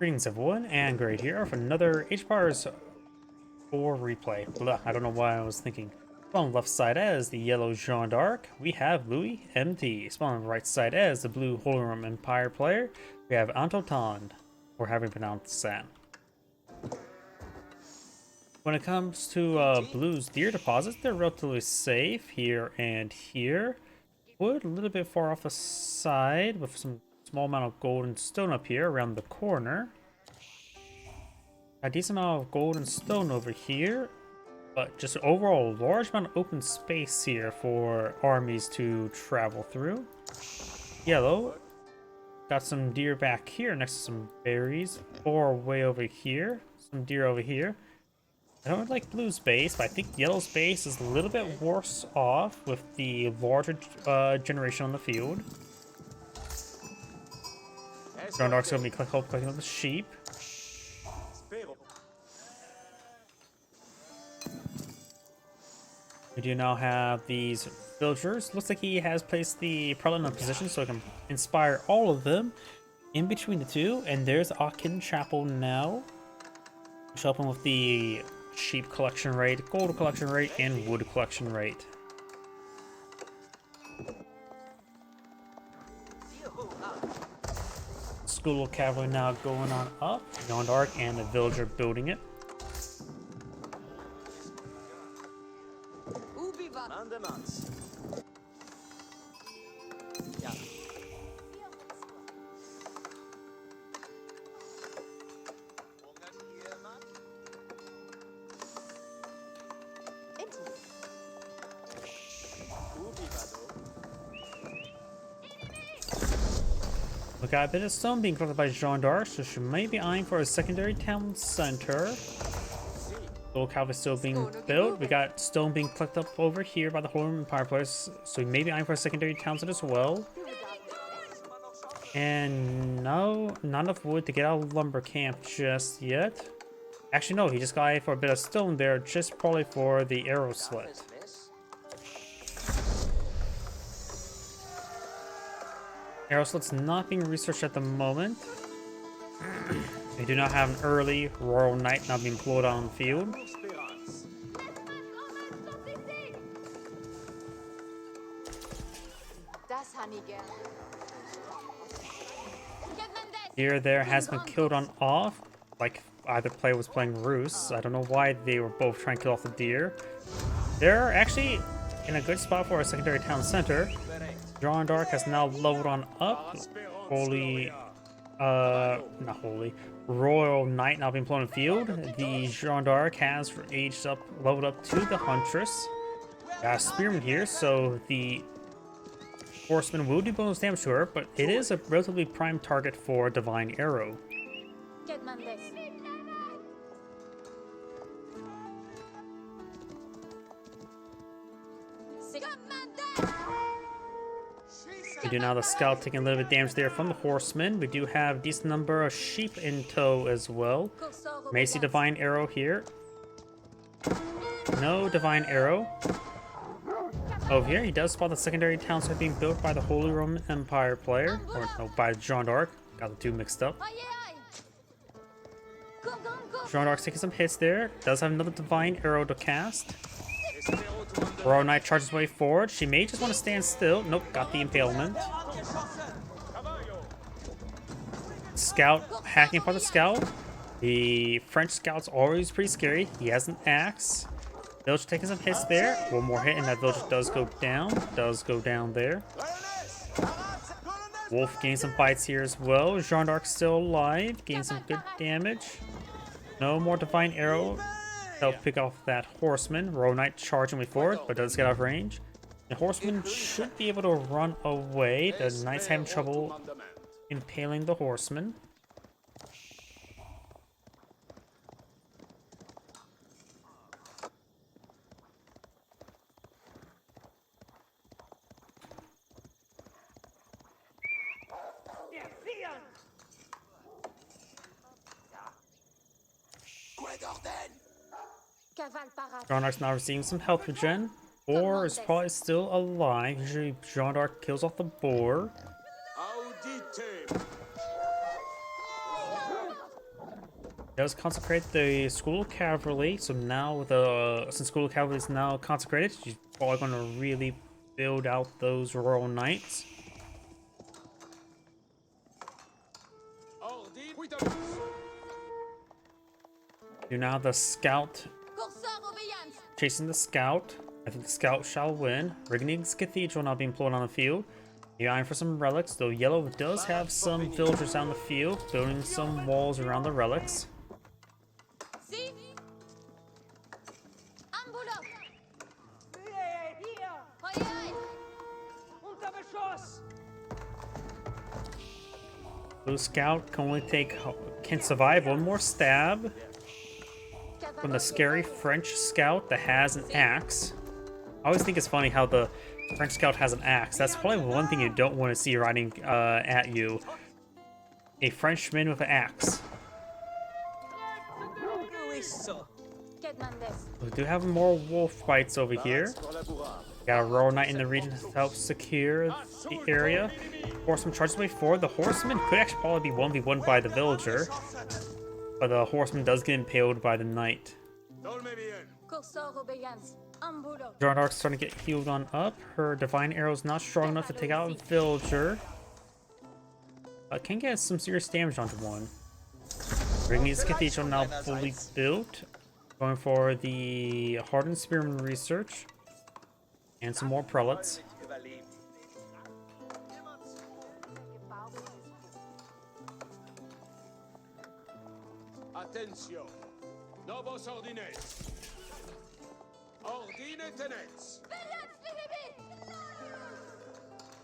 Greetings everyone, and Great here for another H-Bars 4 replay. Blah, I don't know why I was thinking. On the left side as the yellow Jeanne d'Arc, we have LoueMT. Spawn on the right side as the blue lord.agion player, we have Anotand, or having pronounced that. When it comes to blue's deer deposits, they're relatively safe here and here. Wood a little bit far off the side with some small amount of gold and stone up here around the corner. A decent amount of gold and stone over here, but just overall large amount of open space here for armies to travel through. Yellow got some deer back here next to some berries, or way over here, some deer over here. I don't like blue's base, but I think yellow's base is a little bit worse off with the larger generation on the field. Jeanne d'Arc's gonna be collecting up the sheep. We do now have these villagers. Looks like he has placed the prelate in a position so I can inspire all of them in between the two. And there's Akin Chapel now. Which help him with the sheep collection rate, gold collection rate, and wood collection rate. School of Cavalry now going on up. Jeanne d'Arc and the villager building it. We got a bit of stone being collected by Jeanne d'Arc, so she may be eyeing for a secondary town center. Little Cavalry still being built. We got stone being collected up over here by the lord.agion players, so we may be eyeing for a secondary town center as well. And no, not enough wood to get out of lumber camp just yet. Actually, no, he just got eyed for a bit of stone there, just probably for the arrow slit. Arrow slit's not being researched at the moment. We do not have an early Royal Knight now being employed on the field. Deer there has been killed on off, like either player was playing Roos. I don't know why they were both trying to kill off the deer. They're actually in a good spot for a secondary town center. Jeanne d'Arc has now leveled on up. Not holy. Royal Knight now being put on the field. The Jeanne d'Arc has aged up, leveled up to the Huntress. Got a Spearman here, so the Horseman will do bonus damage to her, but it is a relatively prime target for Divine Arrow. We do now the scout taking a little bit of damage there from the horseman. We do have a decent number of sheep in tow as well. May see Divine Arrow here. No Divine Arrow. Over here, he does spot the secondary town site being built by the Holy Roman Empire player. Or no, by Jeanne d'Arc. Got the two mixed up. Jeanne d'Arc's taking some hits there. Does have another Divine Arrow to cast. Royal Knight charges way forward. She may just want to stand still. Nope, got the impalement. Scout hacking for the scout. The French scout's always pretty scary. He has an axe. Village taking some hits there. One more hit and that village does go down. Does go down there. Wolf gains some bites here as well. Jeanne d'Arc still alive. Gains some good damage. No more Divine Arrow. Help pick off that horseman. Royal Knight charging way forward, but does get out of range. The horseman should be able to run away. The knight's having trouble impaling the horseman. Jeanne d'Arc's now receiving some health regen. Boar is probably still alive. Usually Jeanne d'Arc kills off the boar. Does consecrate the School of Cavalry, so now since School of Cavalry is now consecrated, she's probably going to really build out those Royal Knights. You now the Scout chasing the Scout. I think the Scout shall win. Rigning's Cathedral now being employed on the field. You're eyeing for some relics, though Yellow does have some villagers down the field, building some walls around the relics. Blue Scout can survive one more stab from the scary French Scout that has an axe. I always think it's funny how the French Scout has an axe. That's probably one thing you don't want to see riding at you. A Frenchman with an axe. We do have more wolf fights over here. Got a Royal Knight in the region to help secure the area. Horseman charges way forward. The Horseman could actually probably be 1v1 by the villager, but the Horseman does get impaled by the Knight. Jeanne d'Arc's starting to get healed on up. Her Divine Arrow is not strong enough to take out a villager. Can get some serious damage onto one. Ringne's Cathedral now fully built. Going for the Hardened Spearman research. And some more prelates. Attention, novos ordines. Ordine tenets.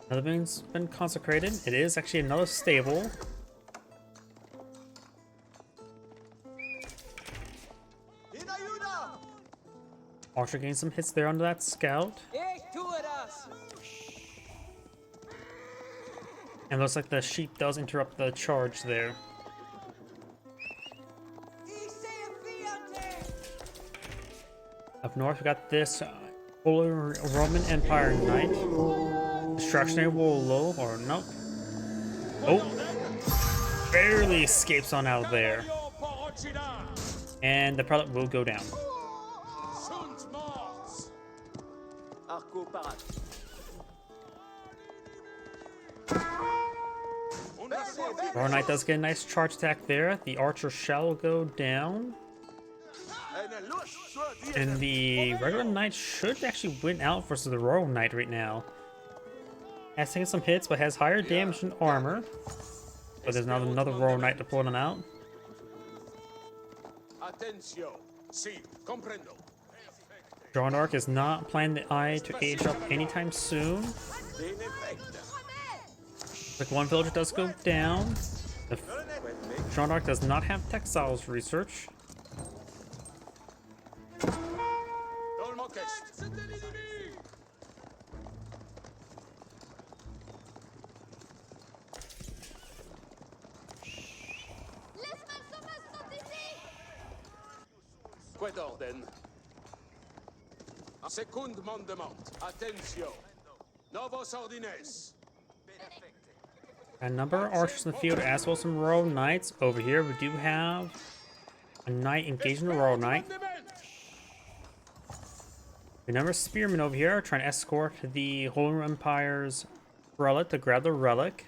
Another building's been consecrated. It is actually another stable. Archer getting some hits there under that Scout. And looks like the sheep does interrupt the charge there. Up north, we got this Holy Roman Empire Knight. Distractionary Wolo, or nope. Oh! Barely escapes on out of there. And the prelate will go down. Royal Knight does get a nice charge attack there. The archer shall go down. And the regular Knight should actually win out versus the Royal Knight right now. Has taken some hits, but has higher damage and armor. But there's now another Royal Knight to pull him out. Jeanne d'Arc is not planning the eye to age up anytime soon. Like one villager does go down. Jeanne d'Arc does not have textiles research. Quid orden? Secund mandement. Attention. Novos ordines. A number of archers in the field as well as some Royal Knights. Over here we do have a Knight engaging the Royal Knight. A number of spearmen over here are trying to escort the Holy Roman Empire's relic to grab the relic.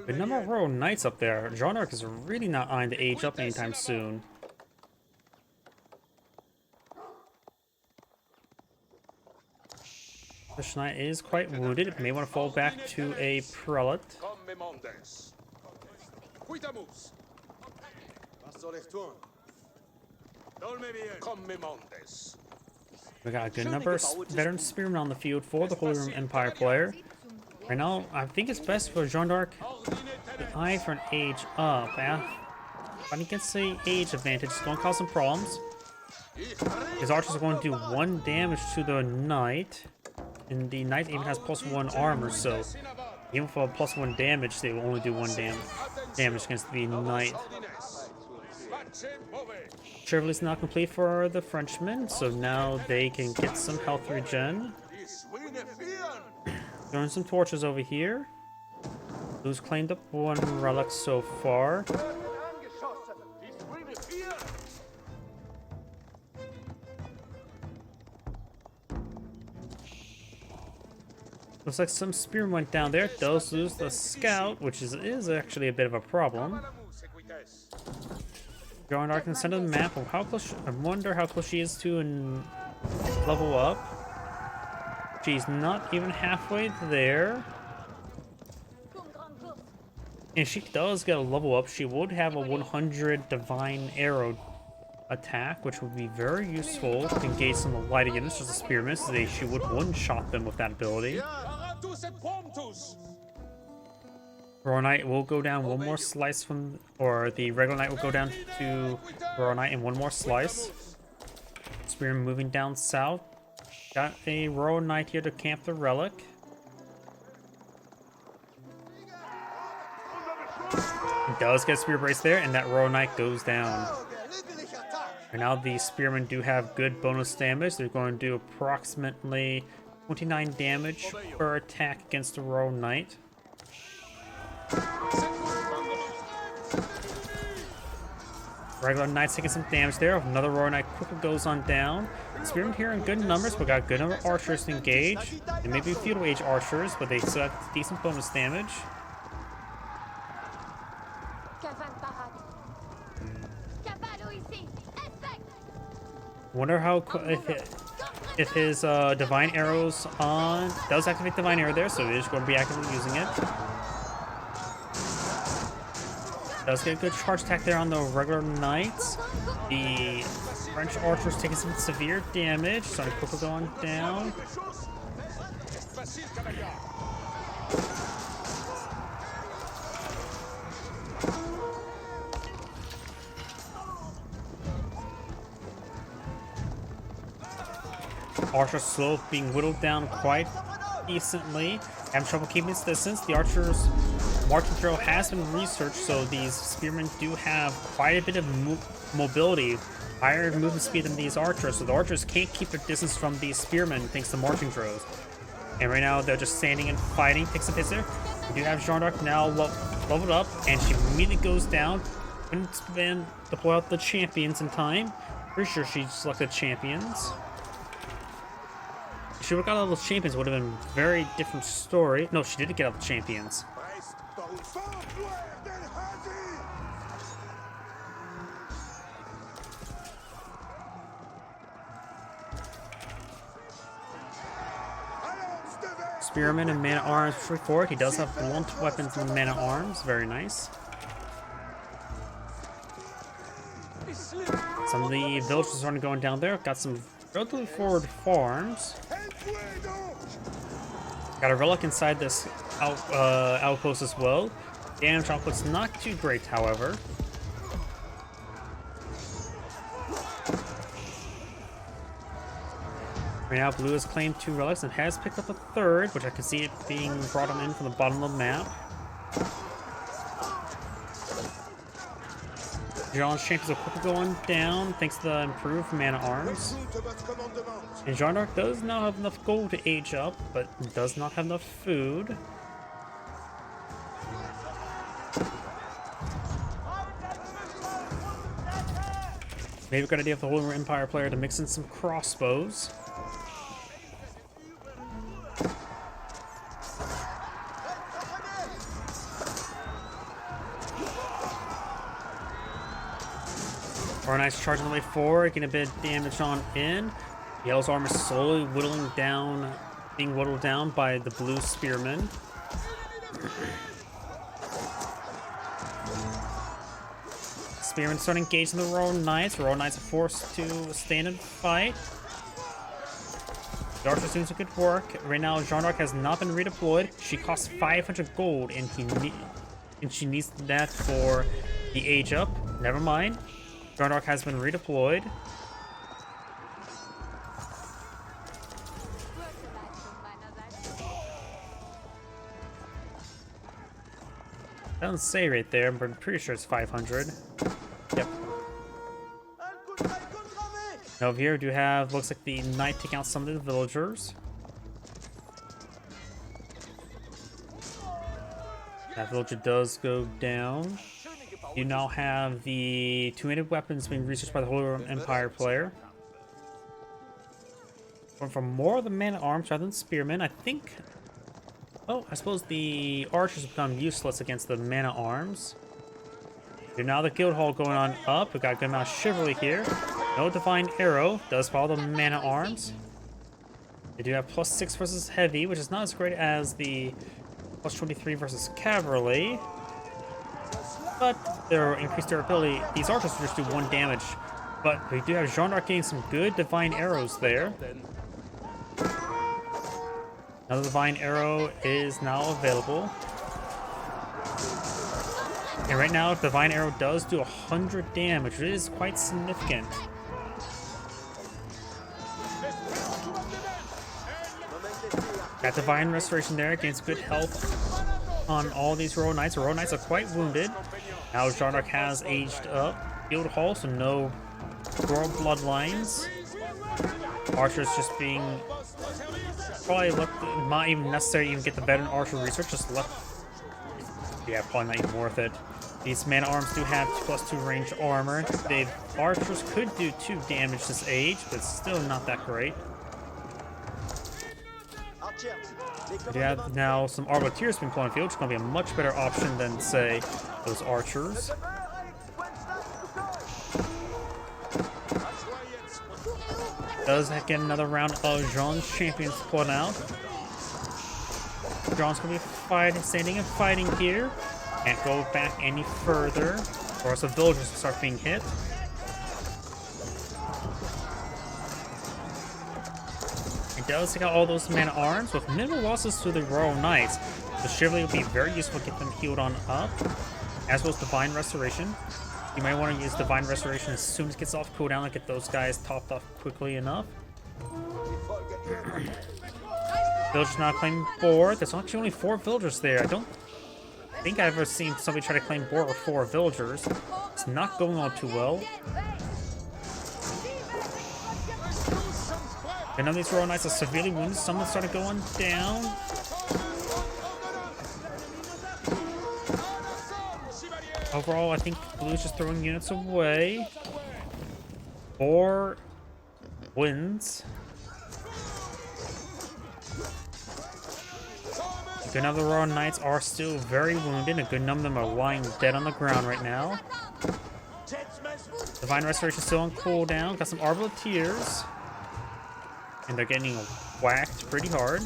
A number of Royal Knights up there. Jeanne d'Arc is really not eyeing to age up anytime soon. This Knight is quite wounded. It may want to fall back to a prelate. We got a good number of veteran spearmen on the field for the Holy Roman Empire player. Right now, I think it's best for Jeanne d'Arc to eye for an age up. If I can say age advantage, it's going to cause some problems. His archers are going to do 1 damage to the Knight. And the Knight even has +1 armor, so even for +1 damage, they will only do 1 damage against the Knight. Chevrolet is now complete for the Frenchmen, so now they can get some health regen. Throwing some torches over here. Who's claimed up 1 relic so far? Looks like some spearmen went down there. Does lose the scout, which is actually a bit of a problem. Jeanne can send a map of how close. I wonder how close she is to and level up. She's not even halfway there. And she does get a level up. She would have a 100 divine arrow attack, which would be very useful to engage some of the light against just a spearman. So she would one-shot them with that ability. Royal Knight will go down one more slice from, or the regular knight will go down to Royal Knight in one more slice. Spearman moving down south. Got a Royal Knight here to camp the relic. He does get a spear brace there, and that Royal Knight goes down. And now the spearmen do have good bonus damage. They're going to do approximately 29 damage per attack against the Royal Knight. Regular Knight's taking some damage there. Another Royal Knight quickly goes on down. Spearmen here in good numbers, but got good number of archers to engage. They may be feudal age archers, but they still have decent bonus damage. Wonder how if his divine arrows on does activate divine arrow there, so he's going to be actively using it. Does get a good charge attack there on the regular knights. The French archers taking some severe damage, so I'm quickly going down. Archer's slow being whittled down quite decently. Having trouble keeping its distance. The archer's marching drill has been researched, so these spearmen do have quite a bit of mobility, higher movement speed than these archers, so the archers can't keep their distance from these spearmen thanks to marching drills. And right now they're just standing and fighting. Takes some hits there. We do have Jeanne now leveled up, and she immediately goes down. Couldn't deploy out the champions in time. Pretty sure she selected champions. If she would have got all those champions, would have been a very different story. No, she didn't get all the champions. Spearman and man-at-arms forward. He does have blunt weapons and man-at-arms. Very nice. Some of the villagers are starting going down there. Got some relatively forward farms. Got a relic inside this outpost as well. Damage output's not too great, however. Right now, blue has claimed 2 relics and has picked up a 3rd, which I can see it being brought in from the bottom of the map. Jeanne's champions are quickly going down thanks to the improved man-at-arms. And Jeanne d'Arc does not have enough gold to age up, but does not have enough food. Maybe a good idea for the Holy Empire player to mix in some crossbows. Nice charging the way forward, getting a bit of damage on in. Yellow's armor slowly whittling down, being whittled down by the blue spearmen. Spearmen starting engaging the Royal Knights. Royal Knights are forced to stand and fight. The archer doing some good work. Right now, Jeanne d'Arc has not been redeployed. She costs 500 gold, and she needs that for the age up. Never mind. Jeanne d'Arc has been redeployed. Doesn't say right there, but I'm pretty sure it's 500. Yep. Now over here, we do have, looks like the knight taking out some of the villagers. That villager does go down. You now have the 2-handed weapons being researched by the Holy Empire player. Going for more of the man-at-arms rather than spearmen. I think Oh, I suppose the archers become useless against the man-at-arms. Okay, now the guild hall going on up. We got a good amount of chivalry here. No divine arrow. Does follow the man-at-arms. They do have +6 versus heavy, which is not as great as the +23 versus cavalry. But their increased durability. These archers just do 1 damage. But we do have Jeanne getting some good divine arrows there. Another divine arrow is now available. And right now, divine arrow does do 100 damage, which is quite significant. That divine restoration there gains good health on all these royal knights. The royal knights are quite wounded. Now Jeanne has aged up. Guild hall, so no royal bloodlines. Archers just being probably not even necessary to even get the veteran archer research. Just left. Yeah, probably not even worth it. These man-at-arms do have +2 range armor. The archers could do 2 damage this age, but still not that great. We have now some arbaletiers being put on the field, which is going to be a much better option than, say, those archers. Does get another round of Jeanne's champions put out. Jeanne's going to be standing and fighting here. Can't go back any further, or else the villagers will start being hit. It does take out all those man-at-arms with minimal losses to the royal knights. The chivalry will be very useful to get them healed on up, as well as divine restoration. You might want to use divine restoration as soon as it gets off cooldown and get those guys topped off quickly enough. Villagers not claiming boar. There's actually only 4 villagers there. I don't think I've ever seen somebody try to claim boar with 4 villagers. It's not going on too well. And none of these royal knights are severely wounded. Some of them started going down. Overall, I think Blue's just throwing units away. Boar wins. A good number of the royal knights are still very wounded. A good number of them are lying dead on the ground right now. Divine restoration still on cooldown. Got some arbaletiers. And they're getting whacked pretty hard.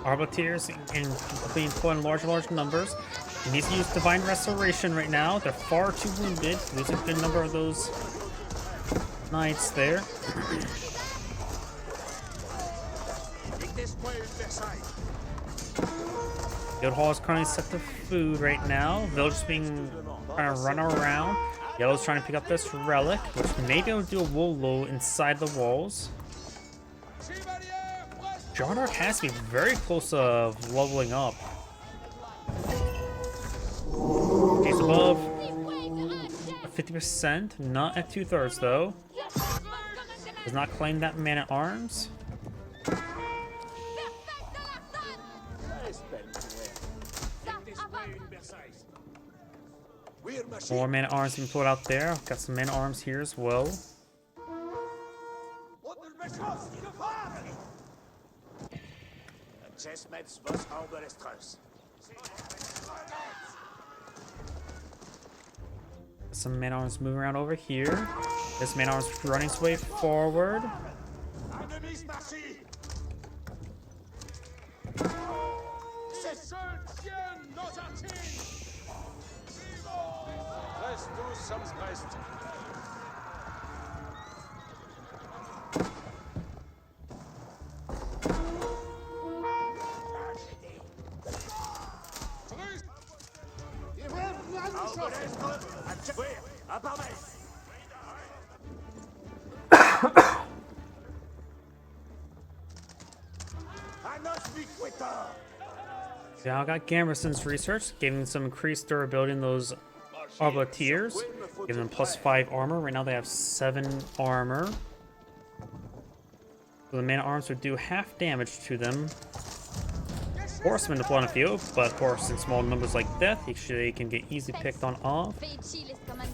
Arbaletiers being put in large numbers. He needs to use divine restoration right now. They're far too wounded. Losing a good number of those knights there. Guild hall is currently set to food right now. Villagers being trying to run around. Yellow's trying to pick up this relic, which may be able to do a wool low inside the walls. Jeanne has to be very close to leveling up. She's above 50%, not at 2/3 though. Does not claim that man-at-arms. More man-at-arms being put out there. Got some man-at-arms here as well. Some man-at-arms moving around over here. This man-at-arms running his way forward. Now I got Gamerson's research, giving some increased durability in those arbaletiers, giving them +5 armor. Right now they have 7 armor. So the man-at-arms would do half damage to them. horsemen deployed on the field, but of course in small numbers like that, they can get easily picked on off.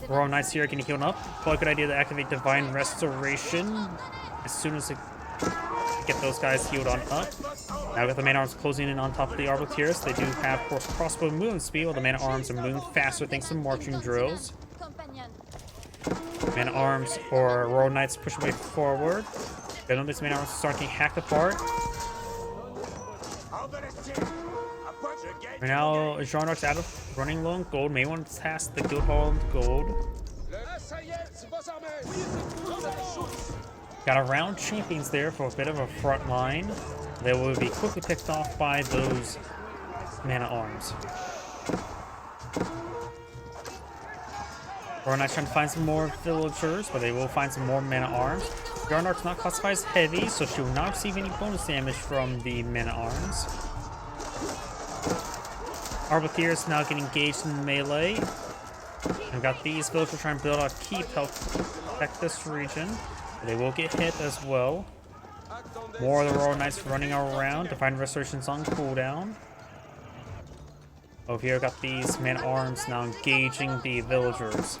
Royal Knights here getting healed up. Probably a good idea to activate Divine Restoration as soon as it get those guys healed on up. Now we got the man-at-arms closing in on top of the Arbiteers. They do have, of course, crossbow movement speed, while the man-at-arms are moving faster thanks to marching drills. Man-at-arms or Royal Knights push away forward. Then all these man-at-arms start getting hacked apart. Right now, Jeanne out of running low on gold. May want to task the guild hall on gold. Got around champions there for a bit of a front line. They will be quickly picked off by those man-at-arms. Royal Knights trying to find some more villagers, but they will find some more man-at-arms. Yarnark's not classified as heavy, so she will not receive any bonus damage from the men-at-arms. Arbiteers now getting engaged in melee. I've got these villagers trying to build out keep to help protect this region. They will get hit as well. More of the Royal Knights running around. Divine Restoration's on cooldown. Over here, got these men-at-arms now engaging the villagers.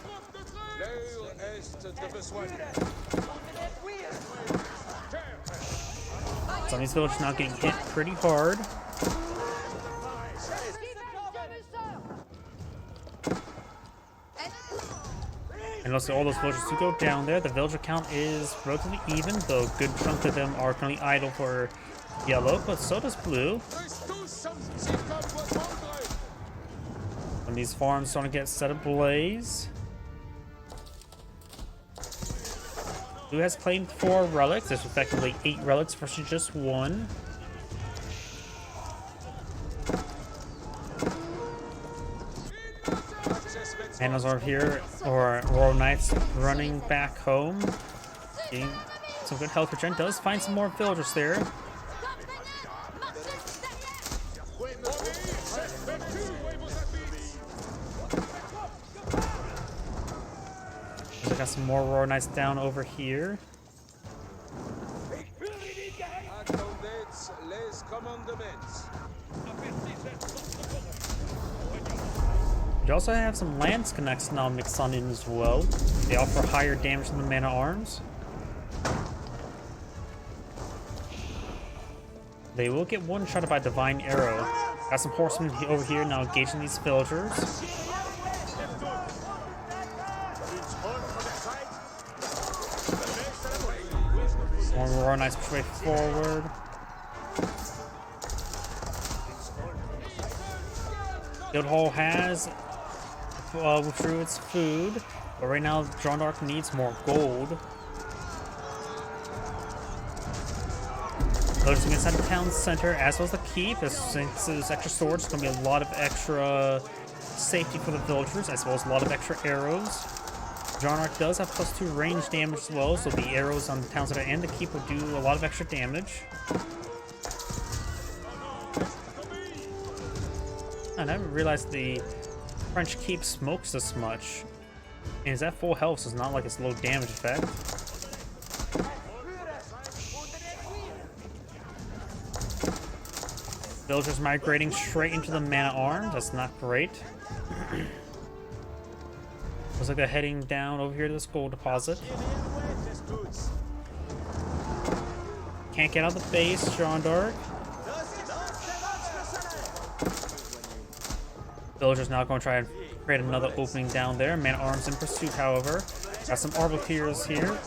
Some of these villagers now getting hit pretty hard. And also all those villagers do go down there. The villager count is relatively even, though a good chunk of them are currently idle for yellow, but so does blue. When these farms starting to get set ablaze. Blue has claimed 4 relics. There's effectively 8 relics versus just 1. Annas are here, or Royal Knights running back home. Getting some good health for Jeanne. Does find some more villagers there. I got some more Royal Knights down over here. We also have some lance connects now mixed on in as well. They offer higher damage than the man-at-arms. They will get one-shotted by Divine Arrow. Got some horsemen over here now engaging these villagers. More Royal Knights push way forward. Guild Hall has withdrew its food, but right now Jeanne d'Arc needs more gold. Villagers inside the town center, as well as the keep. Since there's extra swords, it's going to be a lot of extra safety for the villagers, as well as a lot of extra arrows. Jeanne d'Arc does have +2 range damage as well, so the arrows on the town center and the keep will do a lot of extra damage. I never realized the French keep smokes this much. And is that full health, so it's not like it's low damage effect. Villagers migrating straight into the man-at-arms. That's not great. Looks like they're heading down over here to this gold deposit. Can't get out of the base, Jeanne d'Arc. Villagers now going to try and create another opening down there. Man-at-arms in pursuit, however. Got some Arbiteers here.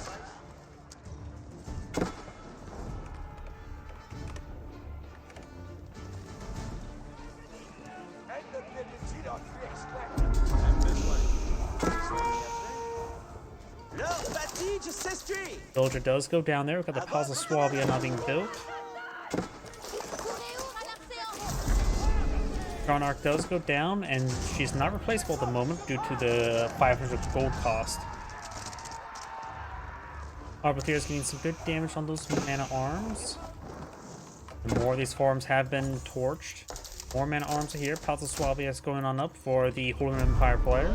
Villager does go down there. We've got the Palace of Swabia now being built. Jeanne d'Arc does go down, and she's not replaceable at the moment due to the 500 gold cost. Arbiteers getting some good damage on those man-at-arms. More of these farms have been torched. More man-at-arms are here. Palace of Swabia is going on up for the Holy Empire player.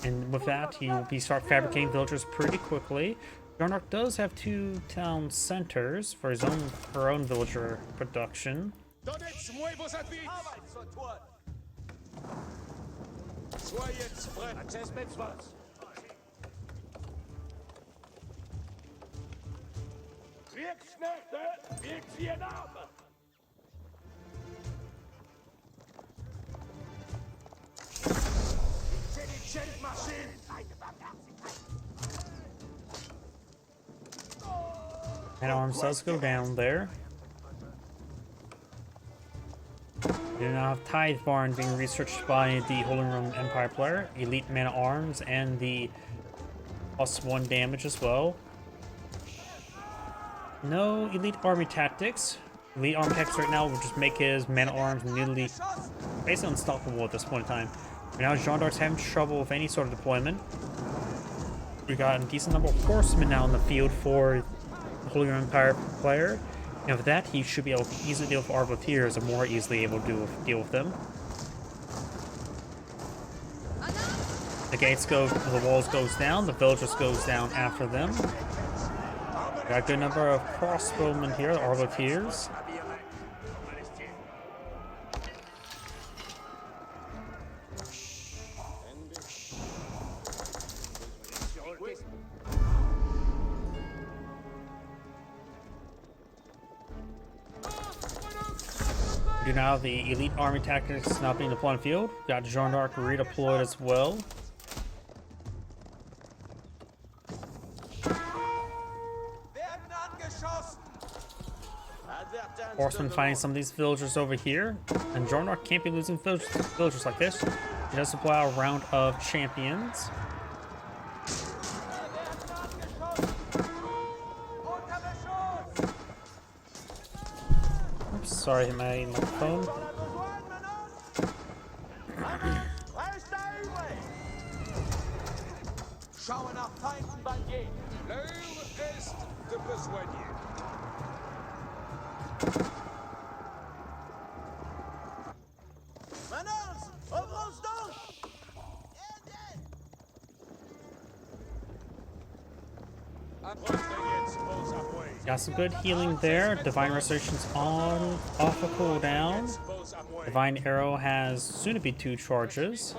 And with that, he will start fabricating villagers pretty quickly. Jeanne d'Arc does have 2 town centers for her own villager production. Donnez-moi vos avis! Soyez prêts! And arms does go down there. We do now have Tithe Barn being researched by the Holy Roman Empire player, Elite Man at Arms, and the +1 damage as well. No Elite Army Tactics. Elite Army Tactics right now will just make his Man at Arms nearly basically unstoppable at this point in time. Right now, Jeanne d'Arc's having trouble with any sort of deployment. We got a decent number of horsemen now in the field for the Holy Roman Empire player. And with that, he should be able to easily deal with Arbaleteers and more easily able to deal with them. The gates go, the walls goes down, the villagers goes down after them. Got a good number of crossbowmen here, the Arbaleteers. Do now have the Elite Army Tactics now being deployed on the field. Got Jeanne d'Arc redeployed as well. Horsemen fighting some of these villagers over here. And Jeanne d'Arc can't be losing villagers like this. He does supply a round of champions. Oops, sorry, hit my phone. L'heure est de besoigner. Got some good healing there. Divine Restoration's on, off a cooldown. Divine Arrow has soon to be 2 charges.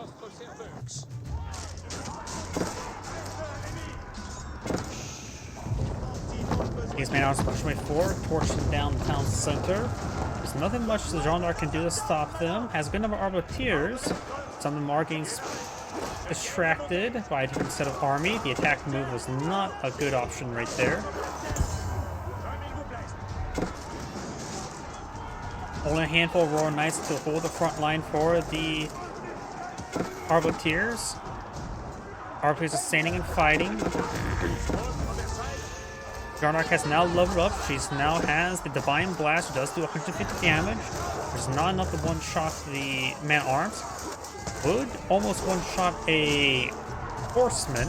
These man arms push way forward, torching down the town center. There's nothing much the Jeanne d'Arc can do to stop them. Has a good number of Arbaleteers. Some of them are getting distracted by a different set of army. The attack move was not a good option right there. Only a handful of Royal Knights to hold the front line for the Arbaleteers. Arbaleteers are standing and fighting. Jeanne d'Arc has now leveled up. She now has the Divine Blast, which does do 150 damage. There's not enough to one-shot the man-at-arms. Would almost one-shot a horseman.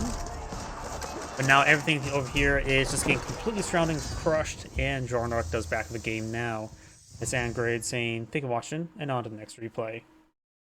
But now everything over here is just getting completely surrounded and crushed, and Jeanne d'Arc does back of the game now. It's Angrade saying, thank you for watching, and on to the next replay.